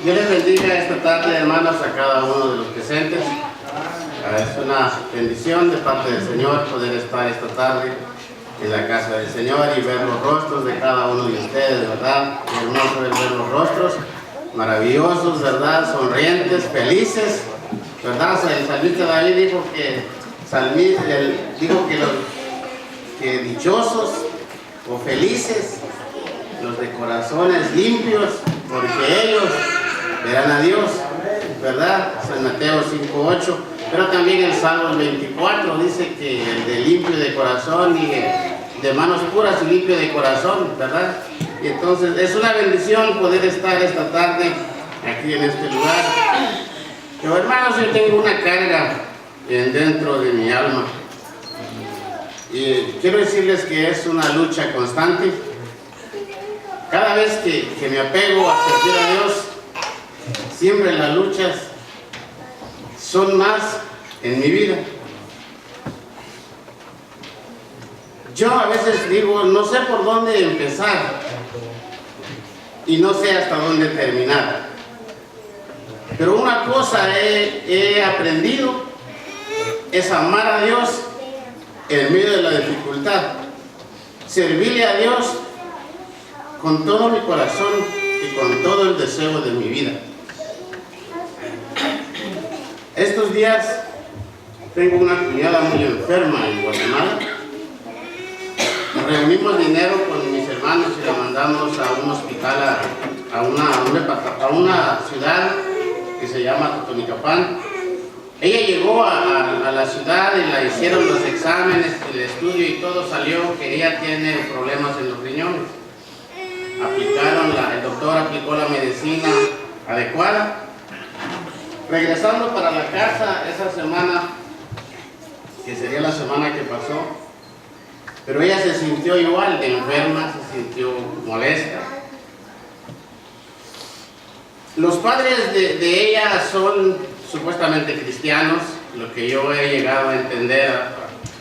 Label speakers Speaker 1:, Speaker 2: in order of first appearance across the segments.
Speaker 1: Dios les bendiga esta tarde, hermanos, a cada uno de los presentes. Es una bendición de parte del Señor poder estar esta tarde en la casa del Señor y ver los rostros de cada uno de ustedes, ¿verdad? Qué hermoso es ver los rostros maravillosos, ¿verdad? Sonrientes, felices, ¿verdad? El salmista David dijo que dichosos o felices los de corazones limpios, porque ellos verán a Dios, ¿verdad? San Mateo 5:8. Pero también el Salmo 24 dice que el de limpio de corazón y de manos puras y limpio de corazón, ¿verdad? Y entonces es una bendición poder estar esta tarde aquí en este lugar. Pero hermanos, yo tengo una carga dentro de mi alma. Y quiero decirles que es una lucha constante. Cada vez que me apego a servir a Dios, siempre las luchas son más en mi vida. Yo a veces digo, no sé por dónde empezar y no sé hasta dónde terminar. Pero una cosa he aprendido es amar a Dios en medio de la dificultad, servirle a Dios con todo mi corazón y con todo el deseo de mi vida. Estos días tengo una cuñada muy enferma en Guatemala. Reunimos dinero con mis hermanos y la mandamos a un hospital, a una ciudad que se llama Totonicapán. Ella llegó a la ciudad y la hicieron los exámenes, el estudio y todo salió que ella tiene problemas en los riñones. El doctor aplicó la medicina adecuada. Regresando para la casa esa semana, que sería la semana que pasó, pero ella se sintió igual de enferma, se sintió molesta. Los padres de ella son supuestamente cristianos, lo que yo he llegado a entender,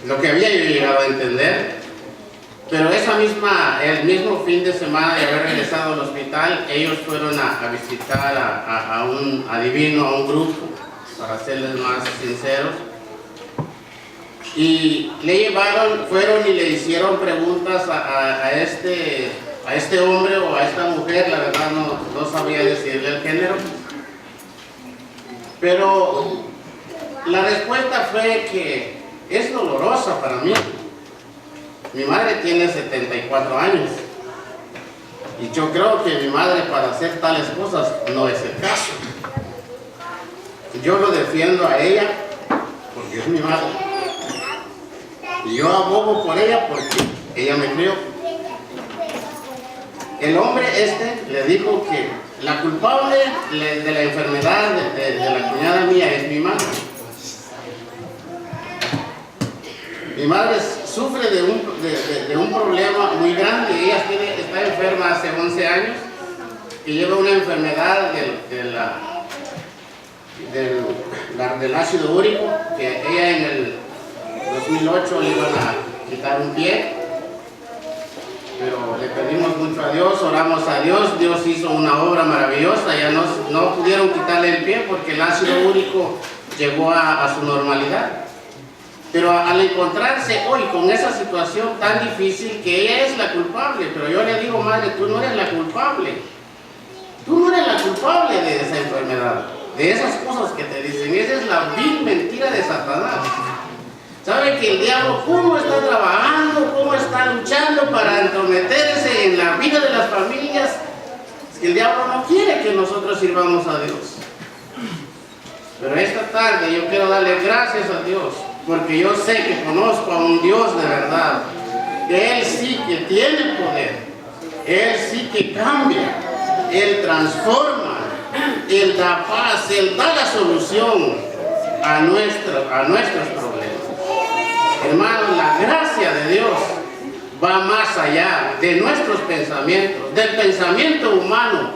Speaker 1: lo que había yo llegado a entender. Pero el mismo fin de semana de haber regresado al hospital, ellos fueron a visitar a un adivino, a un grupo, para serles más sinceros. Y fueron y le hicieron preguntas a este hombre o a esta mujer, la verdad no sabía decirle el género. Pero la respuesta fue que es dolorosa para mí. Mi madre tiene 74 años y yo creo que mi madre para hacer tales cosas no es el caso. Yo lo defiendo a ella porque es mi madre y yo abogo por ella porque ella me crió. El hombre le dijo que la culpable de la enfermedad de la cuñada mía es mi madre. Mi madre sufre de un problema muy grande. Ella está enferma hace 11 años y lleva una enfermedad del ácido úrico, que ella en el 2008 le iban a quitar un pie, pero le pedimos mucho a Dios, oramos a Dios, Dios hizo una obra maravillosa. Ya no pudieron quitarle el pie porque el ácido úrico llegó a su normalidad. Pero al encontrarse hoy con esa situación tan difícil, que ella es la culpable, pero yo le digo, madre, tú no eres la culpable. Tú no eres la culpable de esa enfermedad, de esas cosas que te dicen. Esa es la vil mentira de Satanás. ¿Sabe que el diablo cómo está trabajando, cómo está luchando para entrometerse en la vida de las familias? Es que el diablo no quiere que nosotros sirvamos a Dios. Pero esta tarde yo quiero darle gracias a Dios, porque yo sé que conozco a un Dios de verdad, que Él sí que tiene poder, Él sí que cambia, Él transforma, Él da paz, Él da la solución a nuestros problemas. Hermanos, la gracia de Dios va más allá de nuestros pensamientos, del pensamiento humano.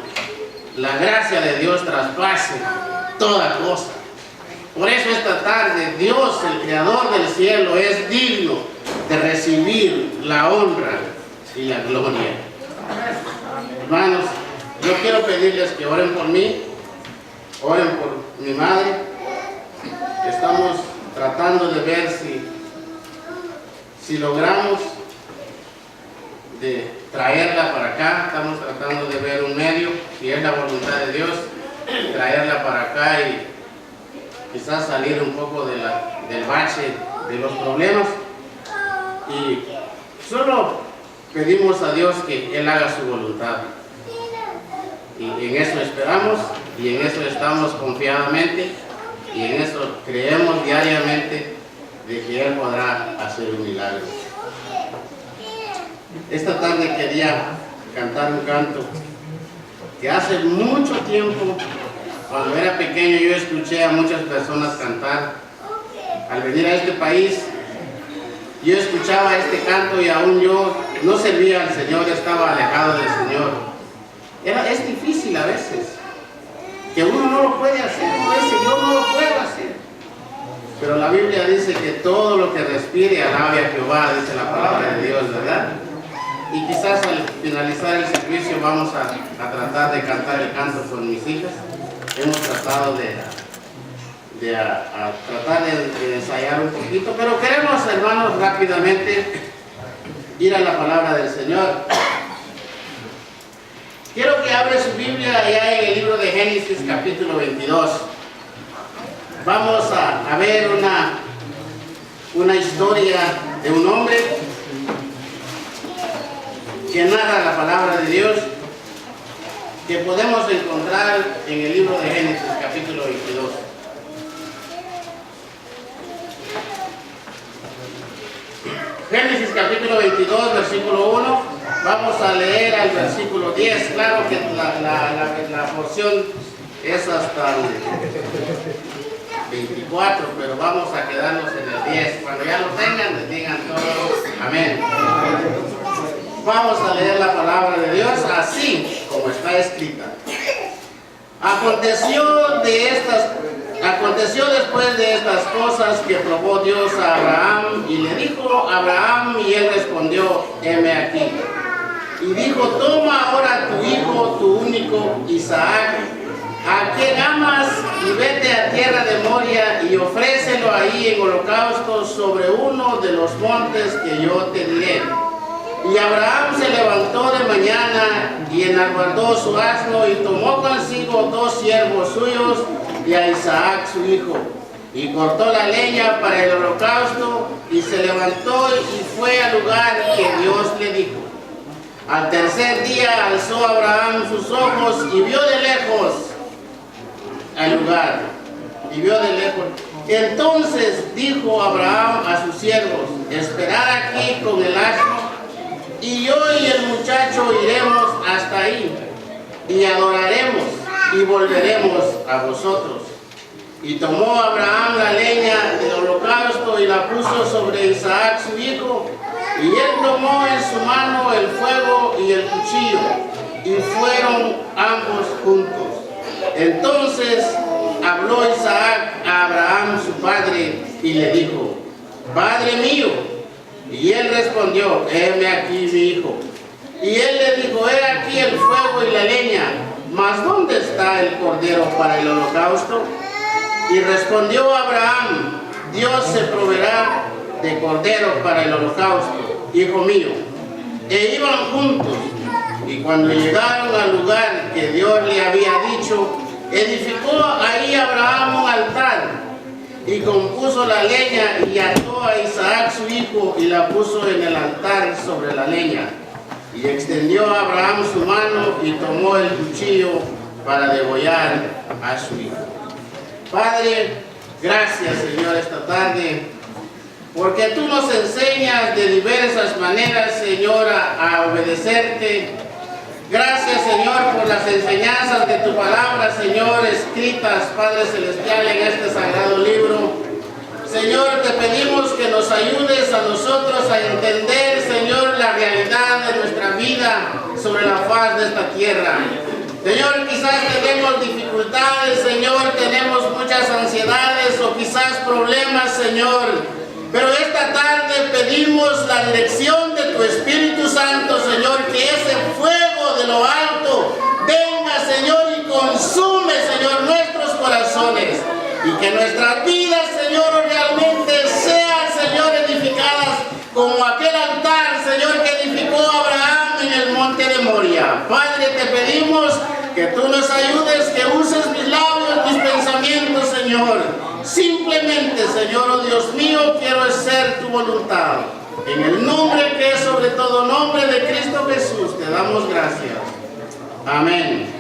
Speaker 1: La gracia de Dios traspasa toda cosa. Por eso esta tarde Dios, el creador del cielo, es digno de recibir la honra y la gloria. Hermanos, yo quiero pedirles que oren por mí. Oren por mi madre. Estamos tratando de ver si logramos de traerla para acá. Estamos tratando de ver un medio, si es la voluntad de Dios, traerla para acá y quizás salir un poco del bache de los problemas. Y solo pedimos a Dios que Él haga su voluntad. Y en eso esperamos y en eso estamos confiadamente y en eso creemos diariamente de que Él podrá hacer un milagro. Esta tarde quería cantar un canto que hace mucho tiempo, cuando era pequeño, yo escuché a muchas personas cantar. Al venir a este país, yo escuchaba este canto y aún yo no servía al Señor, estaba alejado del Señor. Es difícil a veces, que uno no lo puede hacer, uno dice, yo no lo puedo hacer. Pero la Biblia dice que todo lo que respire alabe a Jehová, dice la palabra de Dios, ¿verdad? Y quizás al finalizar el servicio vamos a tratar de cantar el canto con mis hijas. Hemos tratado de tratar de ensayar un poquito, pero queremos, hermanos, rápidamente ir a la palabra del Señor. Quiero que abre su Biblia allá en el libro de Génesis capítulo 22. Vamos a ver una historia de un hombre que narra la palabra de Dios, que podemos encontrar en el libro de Génesis capítulo 22. Génesis capítulo 22, versículo 1, vamos a leer al versículo 10. Claro que la porción es hasta el 24, pero vamos a quedarnos en el 10. Cuando ya lo tengan, les digan todos amén. Vamos a leer la palabra de Dios así como está escrita. Aconteció después de estas cosas que probó Dios a Abraham y le dijo a Abraham y él respondió, heme aquí. Y dijo, toma ahora tu hijo, tu único Isaac, a quien amas, y vete a tierra de Moria y ofrécelo ahí en holocausto sobre uno de los montes que yo te diré. Y Abraham se levantó de mañana y enarguardó su asno y tomó consigo 2 siervos suyos y a Isaac su hijo, y cortó la leña para el holocausto y se levantó y fue al lugar que Dios le dijo. Al tercer día alzó Abraham sus ojos y vio de lejos al lugar, y vio de lejos. Entonces dijo Abraham a sus siervos, esperad aquí con el asno, y yo y el muchacho iremos hasta ahí, y adoraremos, y volveremos a vosotros. Y tomó Abraham la leña del holocausto y la puso sobre Isaac su hijo, y él tomó en su mano el fuego y el cuchillo, y fueron ambos juntos. Entonces habló Isaac a Abraham su padre, y le dijo, Padre mío. Y él respondió, heme aquí mi hijo. Y él le dijo, he aquí el fuego y la leña, mas ¿dónde está el cordero para el holocausto? Y respondió Abraham, Dios se proveerá de cordero para el holocausto, hijo mío. E iban juntos, y cuando llegaron al lugar que Dios le había dicho, edificó ahí Abraham un altar, y compuso la leña y ató a Isaac su hijo y la puso en el altar sobre la leña. Y extendió a Abraham su mano y tomó el cuchillo para degollar a su hijo. Padre, gracias Señor esta tarde, porque tú nos enseñas de diversas maneras, Señor, a obedecerte. Gracias, Señor, por las enseñanzas de tu palabra, Señor, escritas, Padre Celestial, en este sagrado libro. Señor, te pedimos que nos ayudes a nosotros a entender, Señor, la realidad de nuestra vida sobre la faz de esta tierra. Señor, quizás tenemos dificultades, Señor, tenemos muchas ansiedades o quizás problemas, Señor. Pero esta tarde pedimos la dirección de tu Espíritu Santo, Señor, que ese fuego de lo alto venga, Señor, y consume, Señor, nuestros Que nuestras vidas, Señor, realmente sean, Señor, edificadas como aquel altar, Señor, que edificó Abraham en el monte de Moria. Padre, te pedimos que tú nos ayudes, que uses mis labios, mis pensamientos, Señor. Simplemente, Señor, oh Dios mío, quiero hacer tu voluntad. En el nombre que es sobre todo nombre de Cristo Jesús, te damos gracias. Amén.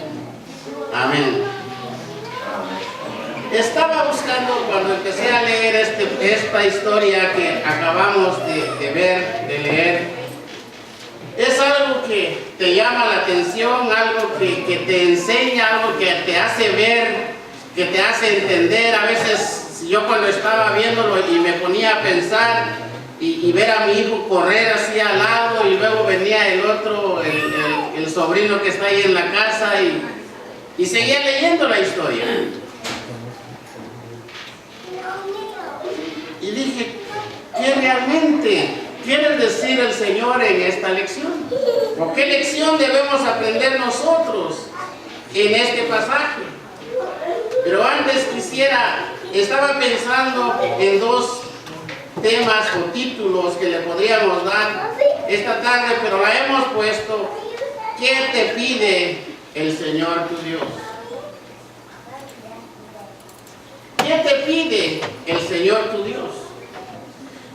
Speaker 1: Amén. Estaba buscando cuando empecé a leer esta historia que acabamos de ver, de leer. Es algo que te llama la atención, algo que te enseña, algo que te hace ver, que te hace entender. A veces yo cuando estaba viéndolo y me ponía a pensar y ver a mi hijo correr así al lado y luego venía el otro, el sobrino que está ahí en la casa y seguía leyendo la historia. Y dije, ¿qué realmente quiere decir el Señor en esta lección? ¿O qué lección debemos aprender nosotros en este pasaje? Pero antes estaba pensando en dos temas o títulos que le podríamos dar esta tarde, pero la hemos puesto, ¿qué te pide el Señor tu Dios? ¿Qué te pide el Señor tu Dios?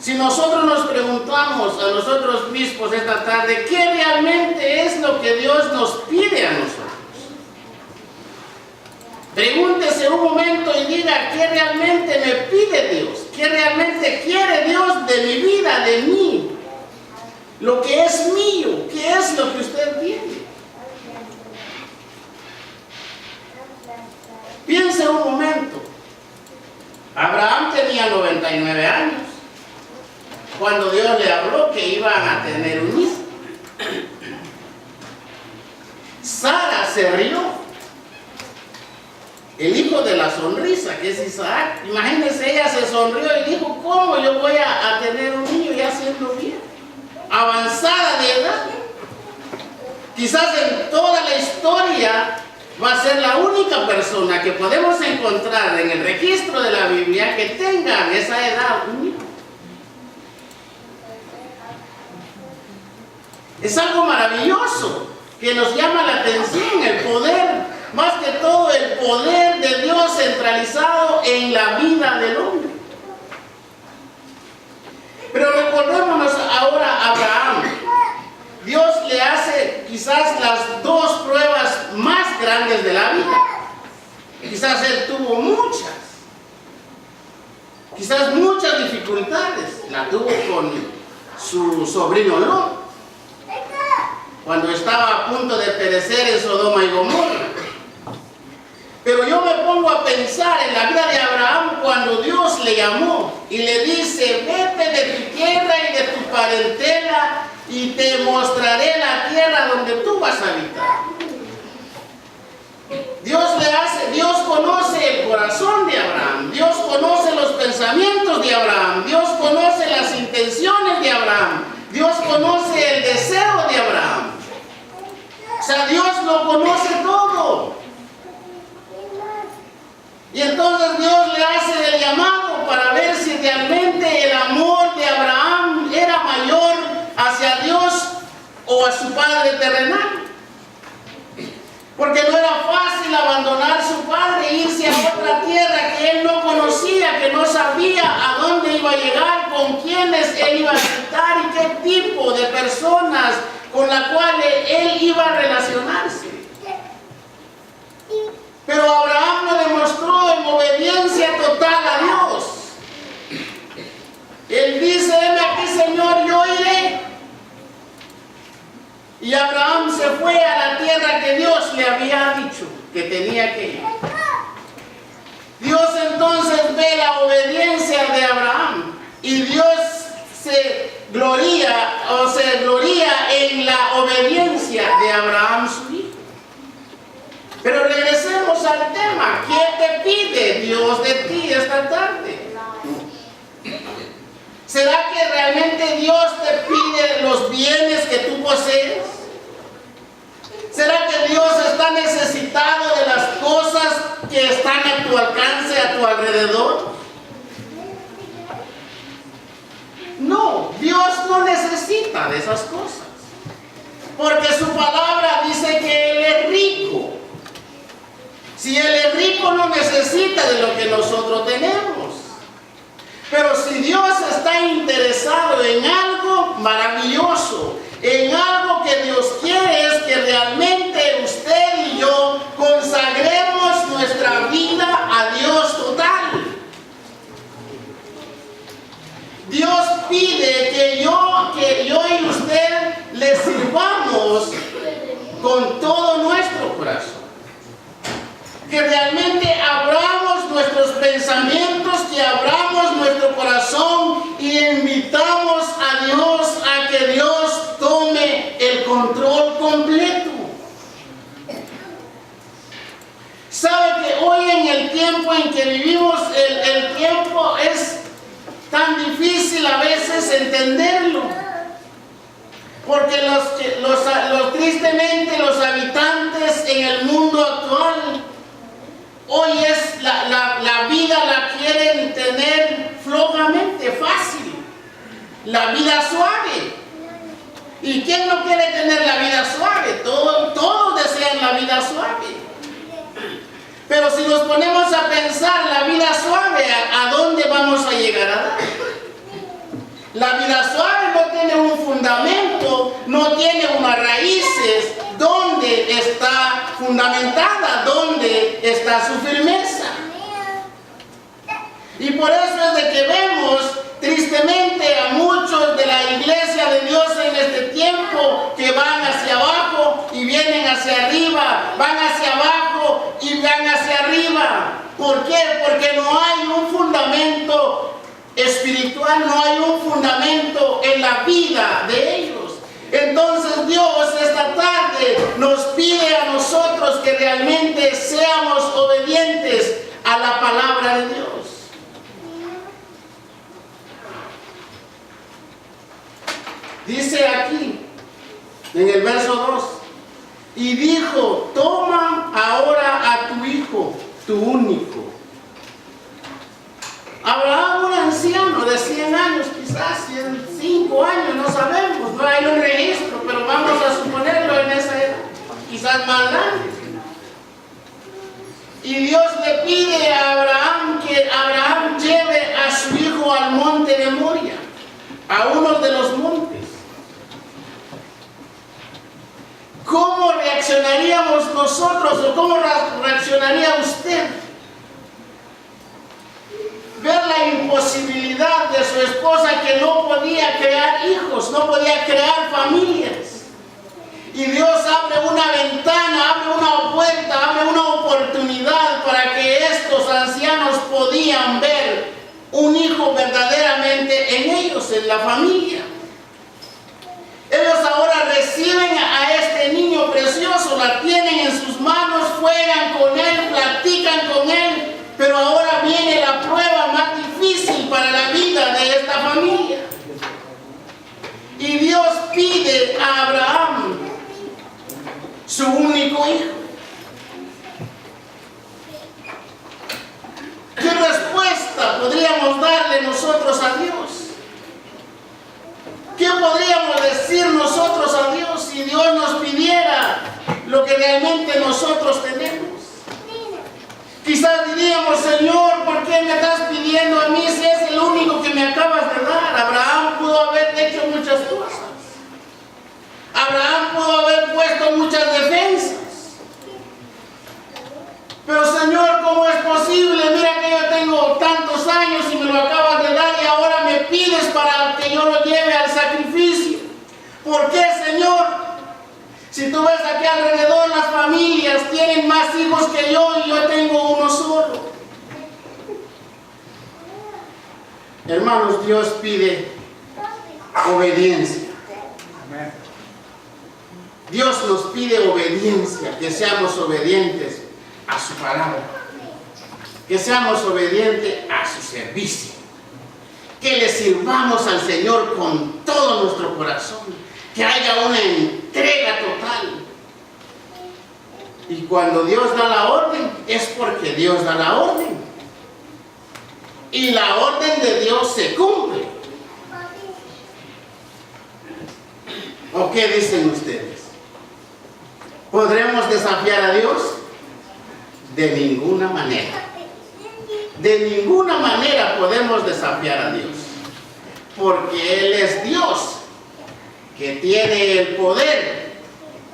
Speaker 1: Si nosotros nos preguntamos a nosotros mismos esta tarde, ¿qué realmente es lo que Dios nos pide a nosotros? Pregúntese un momento y diga, ¿qué realmente me pide Dios? ¿Qué realmente quiere Dios de mi vida, de mí? Lo que es mío, ¿qué es lo que usted tiene? Piense un momento. Abraham tenía 99 años cuando Dios le habló que iban a tener un hijo. Sara se rió. El hijo de la sonrisa, que es Isaac. Imagínense, ella se sonrió y dijo, ¿cómo yo voy a tener un niño ya siendo vieja? Avanzada de edad. Quizás en toda la historia va a ser la única persona que podemos encontrar en el registro de la Biblia que tenga esa edad un hijo. Es algo maravilloso que nos llama la atención, el poder, más que todo el poder de Dios centralizado en la vida del hombre. Pero recordémonos ahora a Abraham. Dios le hace quizás las dos pruebas más grandes de la vida. Quizás él tuvo muchas dificultades. La tuvo con su sobrino Lot, cuando estaba a punto de perecer en Sodoma y Gomorra. Pero yo me pongo a pensar en la vida de Abraham cuando Dios le llamó y le dice, vete de tu tierra y de tu parentela y te mostraré la tierra donde tú vas a habitar. Dios conoce el corazón de Abraham, Dios conoce los pensamientos de Abraham, Dios conoce las intenciones de Abraham, Dios conoce el deseo de Abraham. O sea, Dios lo conoce todo. Y entonces Dios le hace el llamado para ver si realmente el amor de Abraham era mayor hacia Dios o a su padre terrenal. Porque no era fácil abandonar su padre e irse a otra tierra que él no conocía, que no sabía a dónde iba a llegar, con quiénes él iba a estar y qué tipo de personas con las cuales él iba a relacionarse. Pero Abraham lo demostró en obediencia total a Dios. Él dice, heme aquí, Señor, yo iré. Y Abraham se fue a la tierra que Dios le había dicho que tenía que ir. Dios entonces ve la obediencia de Abraham y Dios se gloria en la obediencia de Abraham su hijo. Pero regresemos al tema. ¿Qué te pide Dios de ti esta tarde? ¿Será que realmente Dios te pide los bienes que tú posees? ¿Será que Dios está necesitado de las cosas que están a tu alcance, a a tu alrededor? No, Dios no necesita de esas cosas. Porque su palabra dice que Él es rico. Si Él es rico, no necesita de lo que nosotros tenemos. Pero si Dios está interesado en algo maravilloso, en algo que Dios quiere, es que realmente usted y yo consagremos nuestra vida a Dios total. Dios pide que yo y usted le sirvamos con todo nuestro corazón. Que realmente abramos nuestros pensamientos, que abramos nuestro corazón y invitamos a Dios a que Dios tome el control completo. ¿Sabe que hoy en el tiempo en que vivimos, el tiempo es tan difícil a veces entenderlo? Porque tristemente los habitantes en el mundo actual, hoy es la vida la quieren tener flojamente, fácil, la vida suave. ¿Y quién no quiere tener la vida suave? Todos desean la vida suave. Pero si nos ponemos a pensar la vida suave, ¿a dónde vamos a llegar a dar? La vida suave no tiene un fundamento, no tiene unas raíces. ¿Dónde está fundamentada? ¿Dónde está su firmeza? Y por eso es de que vemos tristemente a muchos de la iglesia de Dios en este tiempo que van hacia abajo y vienen hacia arriba, van hacia abajo y van hacia arriba. ¿Por qué? Porque no hay un fundamento espiritual, no hay un fundamento en la vida de ellos. Entonces Dios esta tarde nos pide a nosotros que realmente seamos obedientes a la palabra de Dios. Dice aquí, en el verso 2, y dijo, toma ahora a tu hijo, tu único. Abraham, un anciano de 100 años, quizás 105 años, no sabemos, no hay un registro, pero vamos a suponerlo en esa edad, quizás más grande. Y Dios le pide a Abraham que Abraham lleve a su hijo al monte de Moria, a uno de los montes. ¿Cómo reaccionaríamos nosotros o cómo reaccionaría usted? Ver la imposibilidad de su esposa que no podía crear hijos, no podía crear familias. Y Dios abre una ventana, abre una puerta, abre una oportunidad para que estos ancianos podían ver un hijo verdaderamente en ellos, en la familia. Ellos ahora reciben a este niño precioso, la tienen en sus manos, juegan con él, platican con él, pero ahora viene la prueba más difícil para la vida de esta familia. Y Dios pide a Abraham su único hijo. ¿Qué respuesta podríamos darle nosotros a Dios? ¿Qué podríamos decir nosotros a Dios si Dios nos pidiera lo que realmente nosotros tenemos? Quizás diríamos, Señor, ¿por qué me estás pidiendo a mí si es el único que me acabas de dar? Abraham pudo haber hecho muchas cosas. Abraham pudo haber puesto muchas defensas. Pero Señor, ¿cómo es posible? Mira que yo tengo tantos años y me lo acabas de dar y ahora me pides para que yo lo lleve al sacrificio. ¿Por qué, Señor? Si tú ves aquí alrededor, las familias tienen más hijos que yo y yo tengo uno solo. Hermanos, Dios pide obediencia. Dios nos pide obediencia, que seamos obedientes a su palabra, que seamos obedientes a su servicio, que le sirvamos al Señor con todo nuestro corazón, que haya una entrega total. Y cuando Dios da la orden, es porque Dios da la orden. y la orden de Dios se cumple. ¿O qué dicen ustedes? ¿Podremos desafiar a Dios? De ninguna manera. De ninguna manera podemos desafiar a Dios. Porque Él es Dios, que tiene el poder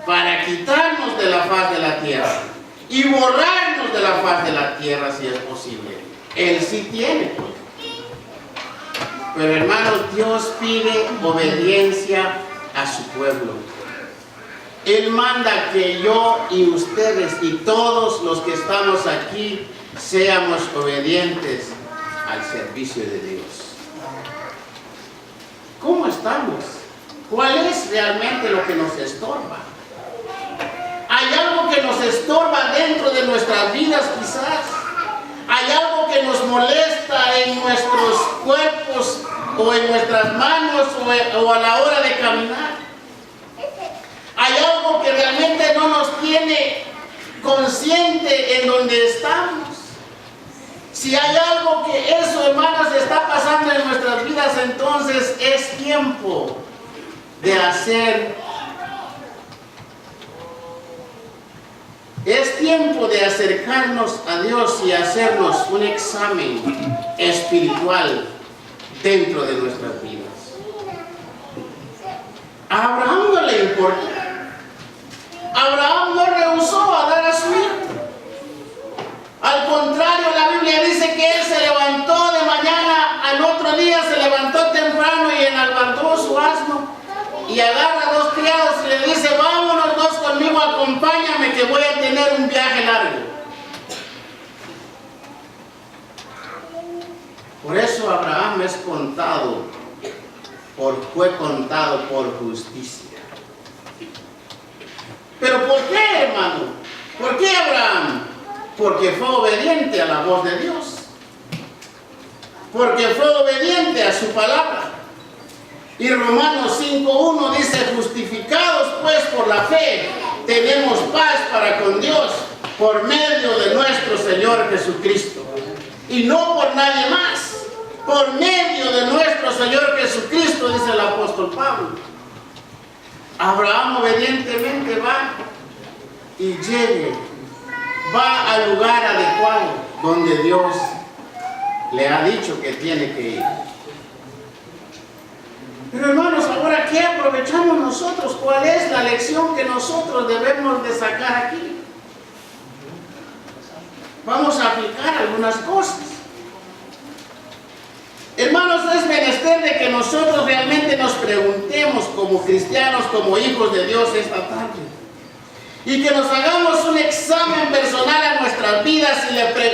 Speaker 1: para quitarnos de la faz de la tierra y borrarnos de la faz de la tierra si es posible. Él sí tiene poder. Pero hermanos, Dios pide obediencia a su pueblo. Él manda que yo y ustedes y todos los que estamos aquí seamos obedientes al servicio de Dios. ¿Cómo estamos? ¿Cuál es realmente lo que nos estorba? ¿Hay algo que nos estorba dentro de nuestras vidas quizás? ¿Hay algo que nos molesta en nuestros cuerpos o en nuestras manos o a la hora de caminar? ¿Hay algo que realmente no nos tiene consciente en donde estamos? Si hay algo que eso, hermanos, está pasando en nuestras vidas, entonces es tiempo de acercarnos a Dios y hacernos un examen espiritual dentro de nuestras vidas. A Abraham no le importó. Abraham no rehusó a dar a su hijo. Al contrario, la Biblia dice que él se levantó de mañana, al otro día se levantó temprano y enalbardó su asno y agarra a 2 criados y le dice: vámonos 2 conmigo, acompáñame que voy a tener un viaje largo. Por eso Abraham fue contado por justicia. ¿Pero por qué, hermano? ¿Por qué Abraham? Porque fue obediente a la voz de Dios. Porque fue obediente a su palabra. Y Romanos 5:1 dice: justificados pues por la fe, tenemos paz para con Dios por medio de nuestro Señor Jesucristo. Y no por nadie más. Por medio de nuestro Señor Jesucristo, dice el apóstol Pablo. Abraham obedientemente va y va al lugar adecuado donde Dios le ha dicho que tiene que ir. Pero hermanos, ahora ¿qué aprovechamos nosotros? ¿Cuál es la lección que nosotros debemos de sacar aquí? Vamos a aplicar algunas cosas. Hermanos, es menester de que nosotros realmente nos preguntemos como cristianos, como hijos de Dios esta tarde. Y que nos hagamos un examen personal a nuestras vidas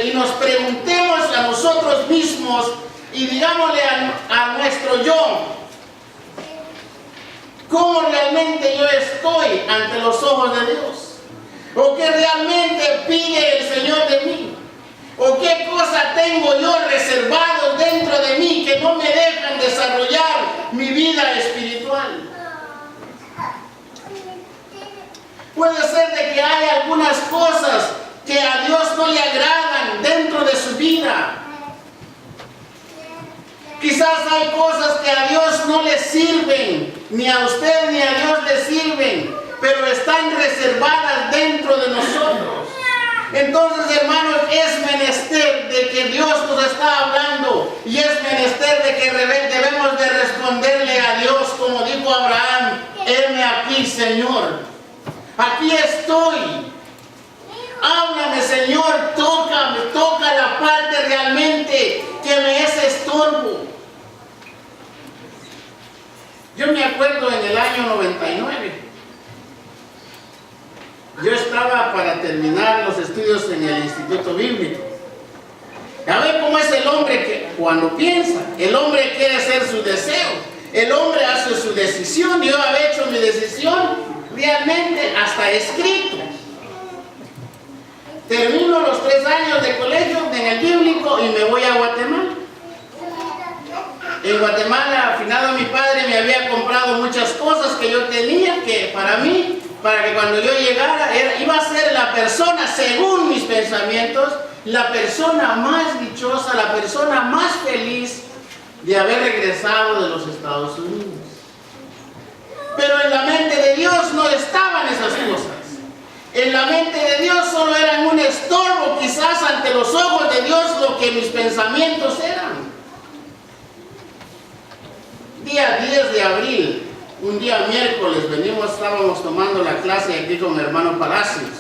Speaker 1: y nos preguntemos a nosotros mismos y digámosle a nuestro yo, ¿cómo realmente yo estoy ante los ojos de Dios? ¿O qué realmente pide el Señor de mí? ¿O qué cosa tengo yo reservado dentro de mí que no me dejan desarrollar mi vida espiritual? Puede ser de que hay algunas cosas que a Dios no le agradan dentro de su vida. Quizás hay cosas que a Dios no le sirven, ni a usted ni a Dios le sirven, pero están reservadas dentro de nosotros. Entonces, hermanos, es menester de que Dios nos está hablando y es menester de que debemos de responderle a Dios como dijo Abraham: heme aquí, Señor, aquí estoy, háblame, Señor, tócame, toca la parte realmente que me es estorbo. Yo me acuerdo en el año 99, yo estaba para terminar los estudios en el Instituto Bíblico. Ya ve cómo es el hombre que cuando piensa, el hombre quiere hacer su deseo, el hombre hace su decisión. Yo había hecho mi decisión realmente hasta escrito. Termino los 3 años de colegio en el Bíblico y me voy a Guatemala. En Guatemala, afinado mi padre, me había comprado muchas cosas que yo tenía que para mí para que cuando yo llegara iba a ser la persona, según mis pensamientos, la persona más dichosa, la persona más feliz de haber regresado de los Estados Unidos. Pero en la mente de Dios no estaban esas cosas. En la mente de Dios solo eran un estorbo, quizás ante los ojos de Dios, lo que mis pensamientos eran. Día 10 de abril, un día miércoles, estábamos tomando la clase aquí con mi hermano Palacios.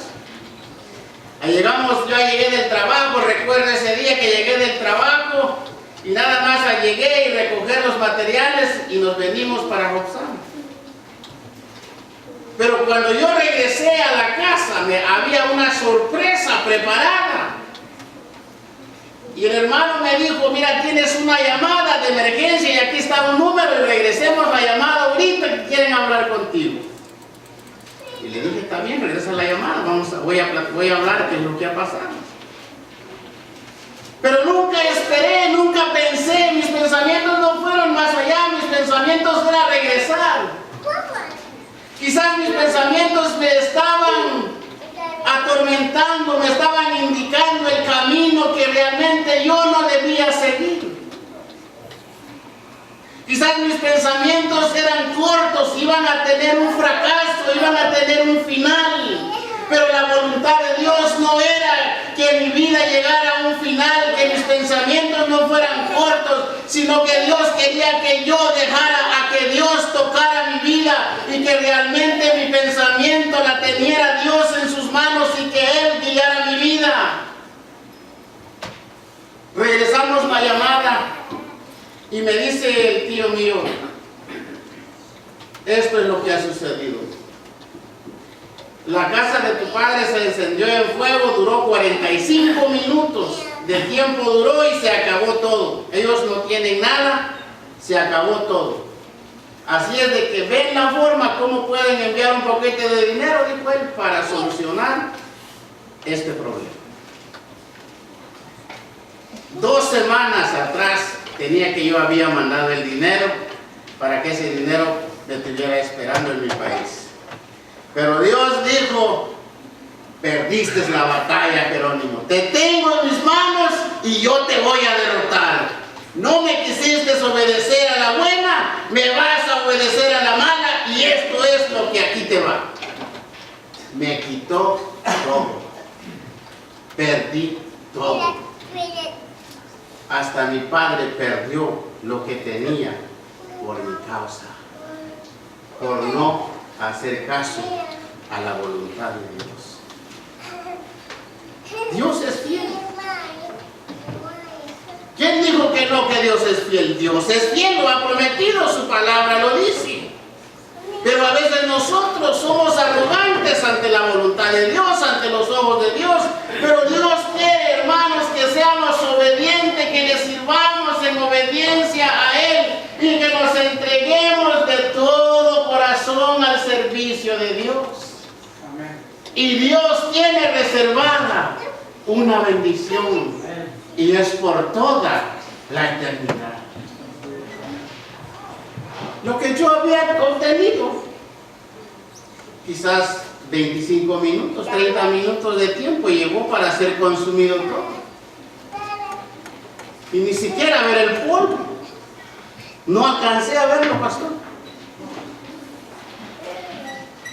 Speaker 1: Yo llegué del trabajo, recuerdo ese día que llegué del trabajo y nada más llegué y recoger los materiales y nos venimos para Jobsam. Pero cuando yo regresé a la casa, había una sorpresa preparada. Y el hermano me dijo, mira, tienes una llamada de emergencia y aquí está un número y regresemos la llamada ahorita que quieren hablar contigo. Y le dije, está bien, regresa la llamada, voy a hablar qué es lo que ha pasado. Pero nunca esperé, nunca pensé, mis pensamientos no fueron más allá, mis pensamientos eran regresar. Quizás mis pensamientos me estaban atormentando, me estaban indicando el camino que realmente yo no debía seguir. Quizás mis pensamientos eran cortos, iban a tener un fracaso, iban a tener un final. Pero la voluntad de Dios no era que mi vida llegara a un final, que mis pensamientos no fueran cortos, sino que Dios quería que yo dejara a que Dios tocara mi vida y que realmente mi pensamiento la teniera Dios en sus manos y que Él guiara mi vida. Regresamos la llamada y me dice el tío mío, esto es lo que ha sucedido. La casa de tu padre se encendió en fuego, duró 45 minutos de tiempo duró y se acabó todo. Ellos no tienen nada, se acabó todo. Así es de que ven la forma como pueden enviar un paquete de dinero, dijo él, para solucionar este problema. 2 semanas atrás tenía que yo había mandado el dinero para que ese dinero me estuviera esperando en mi país. Pero Dios dijo, perdiste la batalla, Jerónimo. Te tengo en mis manos y yo te voy a derrotar. No me quisiste obedecer a la buena, me vas a obedecer a la mala y esto es lo que aquí te va. Me quitó todo. Perdí todo. Hasta mi padre perdió lo que tenía por mi causa. Por no hacer caso a la voluntad de Dios. Dios es fiel. ¿Quién dijo que no, que Dios es fiel? Dios es fiel, lo ha prometido, su palabra lo dice. Pero a veces nosotros somos arrogantes ante la voluntad de Dios, ante los ojos de Dios. Pero Dios quiere, hermanos, que seamos obedientes, que le sirvamos en obediencia a Él y que nos entreguemos de todo corazón al servicio de Dios. Amén. Y Dios tiene reservada una bendición y es por toda la eternidad. Lo que yo había obtenido, quizás 25 minutos, 30 minutos de tiempo llevó para ser consumido todo. Y ni siquiera ver el polvo. No alcancé a verlo, pastor.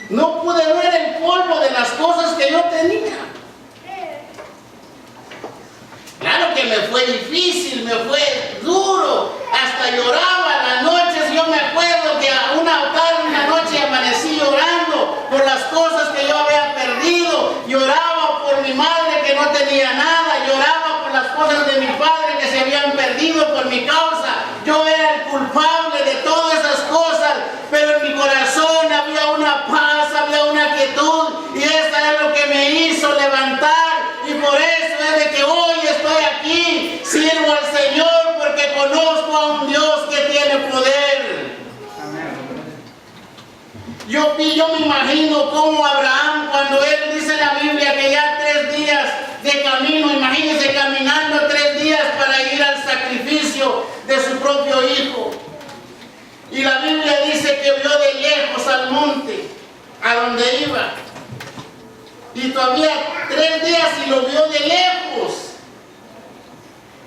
Speaker 1: No pude ver el polvo de las cosas que yo tenía. Claro que me fue difícil, me fue duro, hasta lloraba las noches. Yo me acuerdo que a una noche amanecí llorando por las cosas que yo había perdido. Lloraba por mi madre que no tenía nada, lloraba por las cosas de mi padre que se habían perdido por mi causa. Yo era el culpable de todas esas cosas, pero en mi corazón había una paz, había una quietud, y eso es lo que me hizo levantar. Y por eso es de que hoy estoy aquí, sirvo al Señor porque conozco a un Dios que tiene poder. Yo me imagino cómo Abraham, cuando él dice en la Biblia que ya 3 días de camino, imagínense caminando 3 días para ir al sacrificio de su propio hijo. Y la Biblia dice que vio de lejos al monte, a donde iba. todavía 3 días y lo vio de lejos.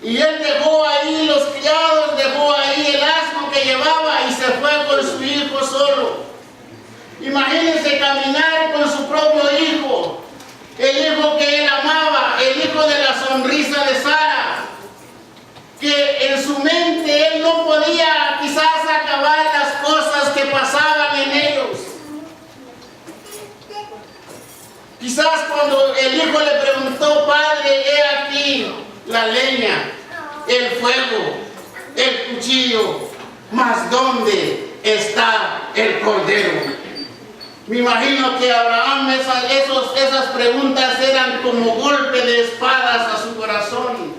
Speaker 1: Y él dejó ahí los criados, dejó ahí el asno que llevaba y se fue con su hijo solo. Imagínense caminar con su propio hijo, el hijo que él amaba, el hijo de la sonrisa de Sara, que en su mente él no podía quizás acabar las cosas que pasaban en ellos. Quizás cuando el hijo le preguntó: Padre, he aquí la leña, el fuego, el cuchillo, mas ¿dónde está el cordero? Me imagino que Abraham, esas preguntas eran como golpe de espadas a su corazón.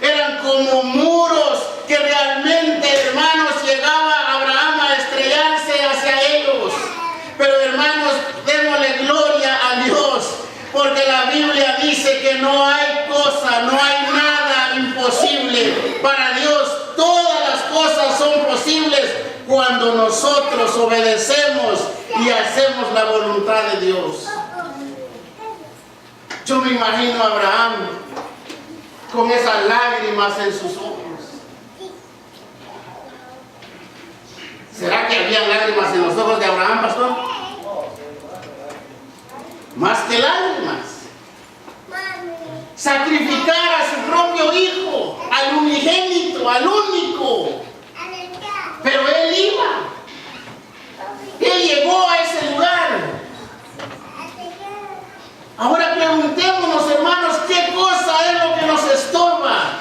Speaker 1: Eran como muros que realmente, hermanos, llegaba Abraham a estrellarse hacia ellos. Pero, hermanos, démosle gloria a Dios, porque la Biblia dice que no hay cosa, no hay nada imposible. Para Dios todas las cosas son posibles cuando nosotros obedecemos y hacemos la voluntad de Dios. Yo me imagino a Abraham con esas lágrimas en sus ojos. ¿Será que había lágrimas en los ojos de Abraham, pastor? Más que lágrimas. Sacrificar a su propio hijo, al unigénito, al único. Pero él iba. Él llegó a ese lugar. Ahora preguntémonos, hermanos, ¿qué cosa es lo que nos estorba?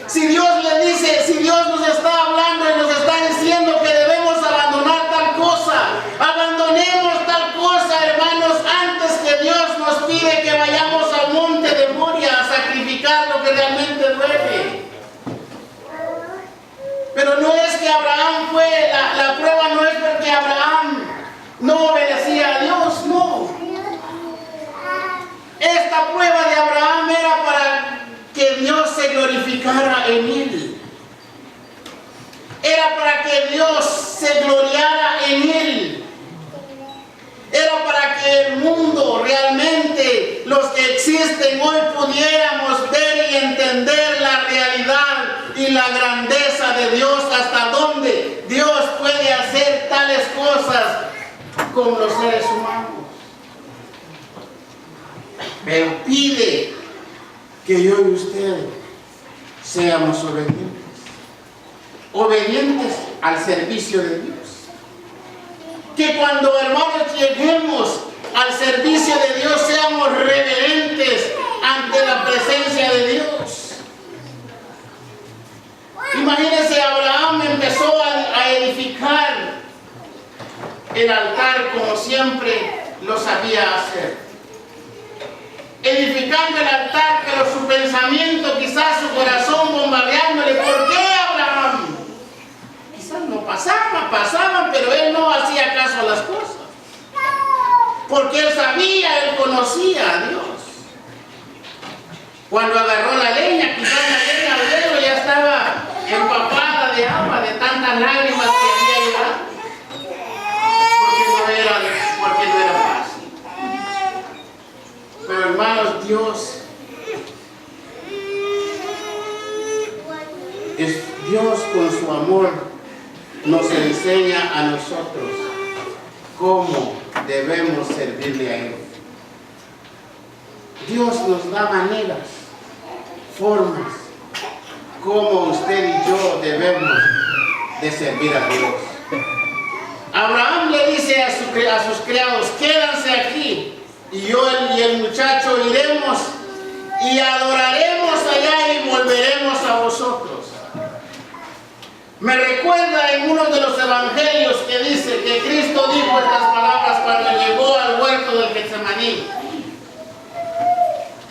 Speaker 1: Si Dios le dice, si Dios nos está hablando y nos está diciendo que debemos abandonar tal cosa, abandonemos tal cosa, hermanos, antes que Dios nos pide que vayamos al monte de Moria a sacrificar lo que realmente duele. Pero no es que Abraham fue, la prueba no es porque Abraham no obedecía a Dios, no. Esta prueba de Abraham era para que Dios se glorificara en él. Era para que Dios se gloriara en él. Era para que el mundo realmente, los que existen hoy, pudiéramos ver y entender la realidad y la grandeza de Dios, hasta dónde Dios puede hacer tales cosas con los seres humanos. Pero pide que yo y usted seamos obedientes. Obedientes al servicio de Dios. Que cuando, hermanos, lleguemos al servicio de Dios, seamos reverentes ante la presencia de Dios. Imagínense, Abraham empezó a edificar el altar como siempre lo sabía hacer. Edificando el altar, pero su pensamiento, quizás su corazón bombardeándole. ¿Por qué, Abraham? Quizás no pasaban, pero él no hacía caso a las cosas. Porque él sabía, él conocía a Dios. Cuando agarró la leña, quizás la leña al dedo ya estaba empapada de agua, de tantas lágrimas que había llevado. Porque no era fácil. Pero, hermanos, Dios con su amor nos enseña a nosotros cómo debemos servirle a Él. Dios nos da maneras, formas, cómo usted y yo debemos de servir a Dios. Abraham le dice a sus criados: quédense aquí, y yo y el muchacho iremos y adoraremos allá y volveremos a vosotros. Me recuerda en uno de los evangelios que dice que Cristo dijo estas palabras cuando llegó al huerto del Getsemaní.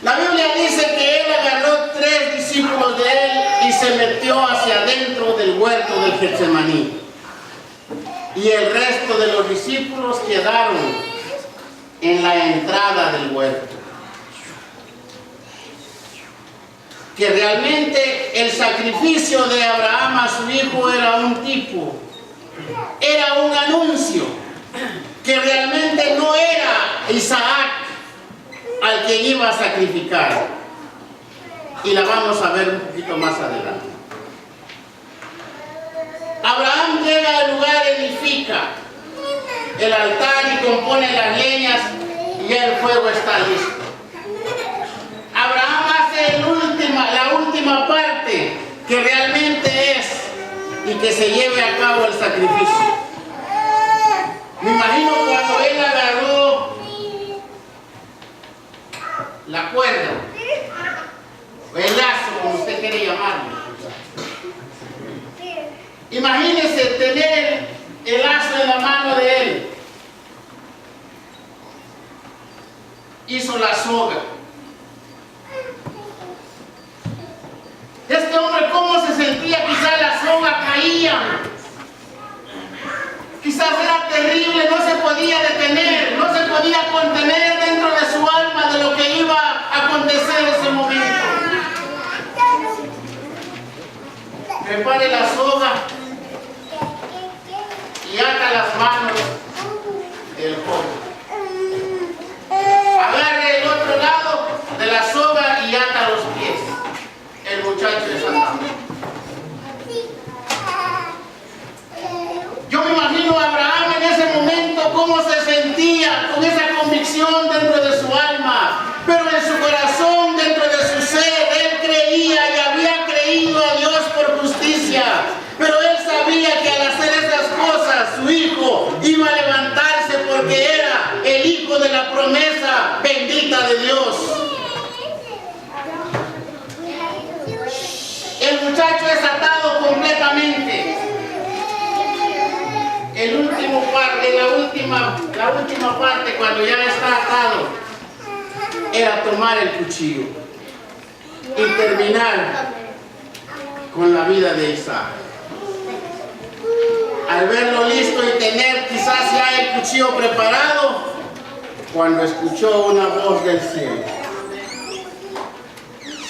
Speaker 1: La Biblia dice que él agarró 3 discípulos de él y se metió hacia adentro del huerto del Getsemaní. Y el resto de los discípulos quedaron en la entrada del huerto. Que realmente el sacrificio de Abraham a su hijo era un tipo, era un anuncio, que realmente no era Isaac al quien iba a sacrificar. Y la vamos a ver un poquito más adelante. Abraham llega al lugar, edifica el altar y compone las leñas y ya el fuego está listo. Abraham hace la última parte que realmente es y que se lleve a cabo el sacrificio. Me imagino cuando él agarró la cuerda, o el lazo, como usted quiere llamarlo. Imagínese tener el lazo en la mano de él. Hizo la soga. Este hombre, ¿cómo se sentía? Quizás la soga caía. Quizás era terrible, no se podía detener, no se podía contener dentro de su alma de lo que iba a acontecer en ese momento. Prepare la soga y ata las manos el joven. Agarre el otro lado de la soga y ata los pies. El muchacho es atado. Yo me imagino a Abraham en ese momento cómo se sentía con esa convicción dentro de su alma, pero en su corazón, dentro de su ser, él creía y había creído a Dios por justicia, pero él sabía que al hacer esas cosas su hijo iba a levantarse porque era el hijo de la promesa bendita de Dios. El muchacho es atado completamente. La última parte, cuando ya está atado, era tomar el cuchillo y terminar con la vida de Isaac. Al verlo listo y tener quizás ya el cuchillo preparado, cuando escuchó una voz del cielo.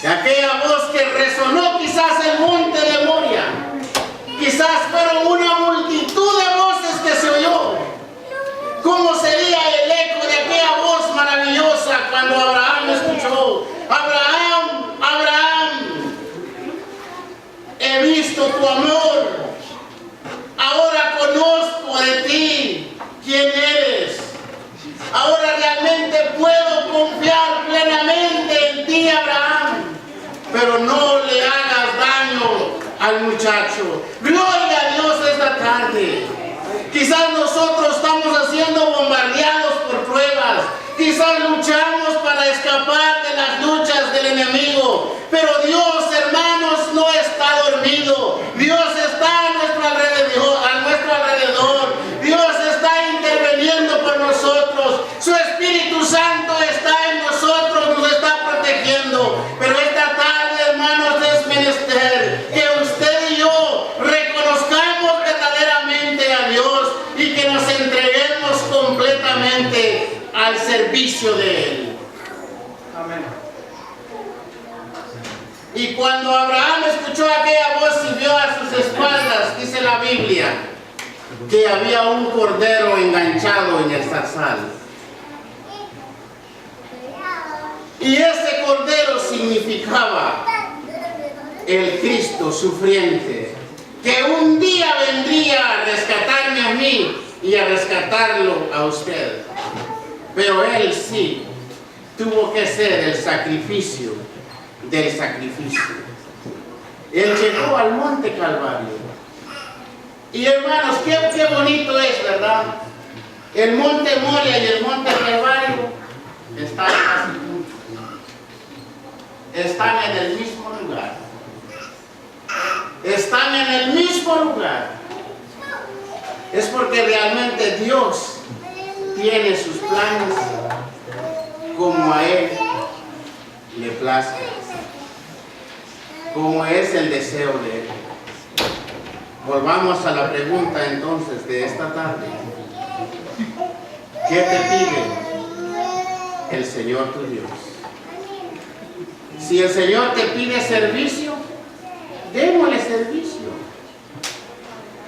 Speaker 1: Y aquella voz que resonó quizás el monte de Moria. Quizás fueron una multitud de voces que se oyó. ¿Cómo sería el eco de aquella voz maravillosa cuando Abraham escuchó? Abraham, Abraham, he visto tu amor. Ahora conozco de ti quién eres. Ahora realmente puedo confiar plenamente en ti, Abraham. Pero no le hagas daño al muchacho. Gloria a Dios esta tarde. Quizás nosotros estamos siendo bombardeados por pruebas. Quizás luchamos para escapar de las luchas del enemigo. Pero Dios, hermanos, no está dormido. Dios está a nuestro alrededor. Dios está interviniendo por nosotros. Su Espíritu Santo está en nosotros, nos está protegiendo. Pero esta tarde, hermanos, es menester que usted y yo reconozcamos verdaderamente a Dios y que nos entreguemos completamente al servicio de Él. Amén. Y cuando Abraham escuchó aquella voz y vio a sus espaldas, dice la Biblia, que había un cordero enganchado en el zarzal. Y ese cordero significaba el Cristo sufriente, que un día vendría a rescatarme a mí y a rescatarlo a usted. Pero Él sí tuvo que ser el sacrificio del sacrificio. Él llegó al monte Calvario. Y hermanos, qué bonito es, ¿verdad? El monte Moria y el monte Calvario están casi juntos. Están en el mismo lugar. Están en el mismo lugar. Es porque realmente Dios tiene sus planes como a Él le plazca, como es el deseo de Él. Volvamos a la pregunta entonces de esta tarde. ¿Qué te pide el Señor tu Dios? Si el Señor te pide servicio, démosle servicio.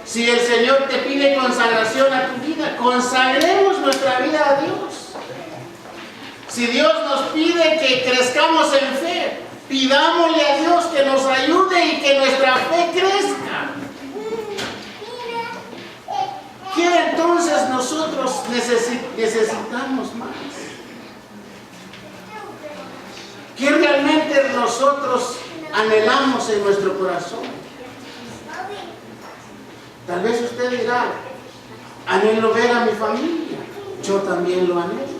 Speaker 1: Si el Señor te pide consagración a tu vida, consagremos nuestra vida a Dios. Si Dios nos pide que crezcamos en fe, pidámosle a Dios que nos ayude y que nuestra fe crezca. ¿Qué entonces nosotros necesitamos más? ¿Qué realmente nosotros anhelamos en nuestro corazón? Tal vez usted dirá, anhelo ver a mi familia. Yo también lo anhelo.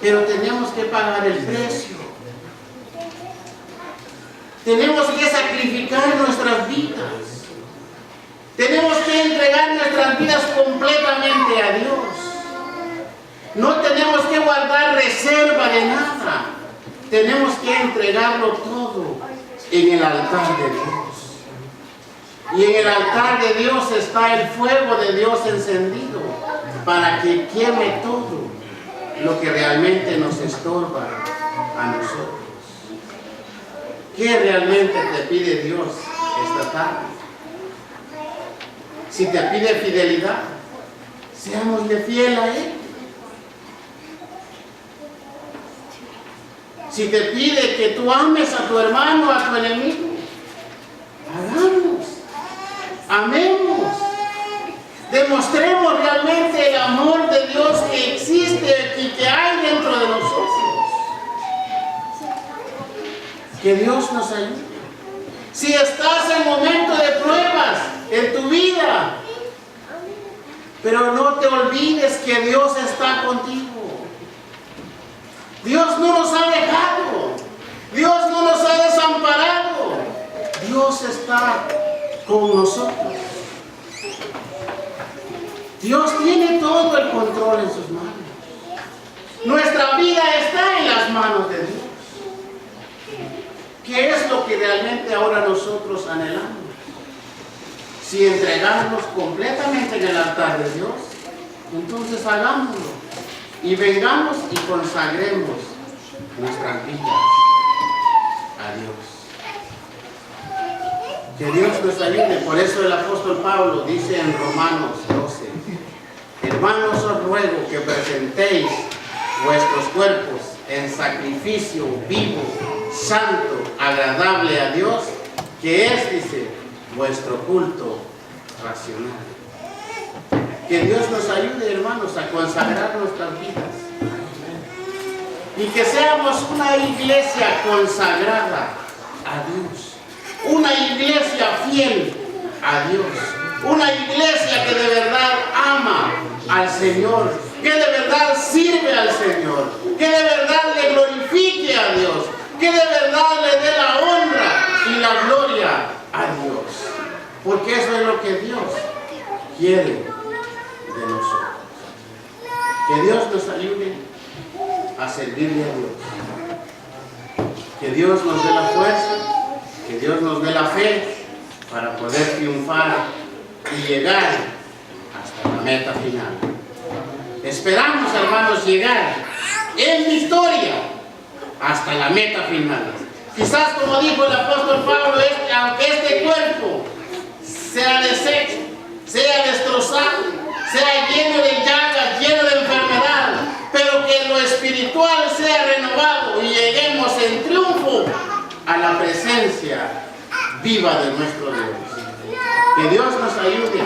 Speaker 1: Pero tenemos que pagar el precio. Tenemos que sacrificar nuestras vidas. Tenemos que entregar nuestras vidas completamente a Dios. No tenemos que guardar reserva de nada. Tenemos que entregarlo todo en el altar de Dios. Y en el altar de Dios está el fuego de Dios encendido para que queme todo lo que realmente nos estorba a nosotros. ¿Qué realmente te pide Dios esta tarde? Si te pide fidelidad, seámosle fiel a Él. Si te pide que tú ames a tu hermano, a tu enemigo, hagamos, amemos, demostremos realmente el amor de Dios que existe y que hay dentro de nosotros. Que Dios nos ayude. Si estás en momentos de pruebas en tu vida, pero no te olvides que Dios está contigo. Dios no nos ha dejado. Dios no nos ha desamparado. Dios está con nosotros. Dios tiene todo el control en sus manos. Nuestra vida está en las manos de Dios. ¿Qué es lo que realmente ahora nosotros anhelamos? Si entregarnos completamente en el altar de Dios, entonces hagámoslo. Y vengamos y consagremos nuestras vidas a Dios. Que Dios nos ayude. Por eso el apóstol Pablo dice en Romanos 12: hermanos, os ruego que presentéis vuestros cuerpos en sacrificio vivo, santo, agradable a Dios, que es, dice, vuestro culto racional. Que Dios nos ayude, hermanos, a consagrar nuestras vidas. Y que seamos una iglesia consagrada a Dios. Una iglesia fiel a Dios. Una iglesia que de verdad ama al Señor. Que de verdad sirve al Señor. Que de verdad le glorifique a Dios. Que de verdad le dé la honra y la gloria a Dios. Porque eso es lo que Dios quiere de nosotros. Que Dios nos ayude a servirle a Dios. Que Dios nos dé la fuerza, que Dios nos dé la fe para poder triunfar y llegar hasta la meta final. Esperamos, hermanos, llegar en victoria hasta la meta final. Quizás, como dijo el apóstol Pablo, aunque este cuerpo sea deshecho, sea destrozado, sea lleno de llagas, lleno de enfermedad, pero que lo espiritual sea renovado y lleguemos en triunfo a la presencia viva de nuestro Dios. Que Dios nos ayude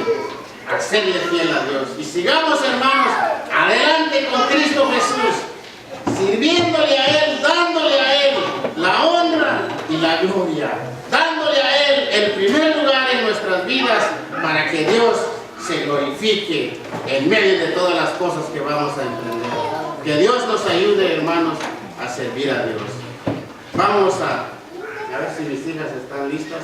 Speaker 1: a serle fiel a Dios y sigamos, hermanos, adelante con Cristo Jesús, sirviéndole a Él, dándole a Él la honra y la gloria, dándole a Él el primer lugar en nuestras vidas para que Dios se glorifique en medio de todas las cosas que vamos a emprender. Que Dios nos ayude, hermanos, a servir a Dios. Vamos a ver si mis hijas están listas.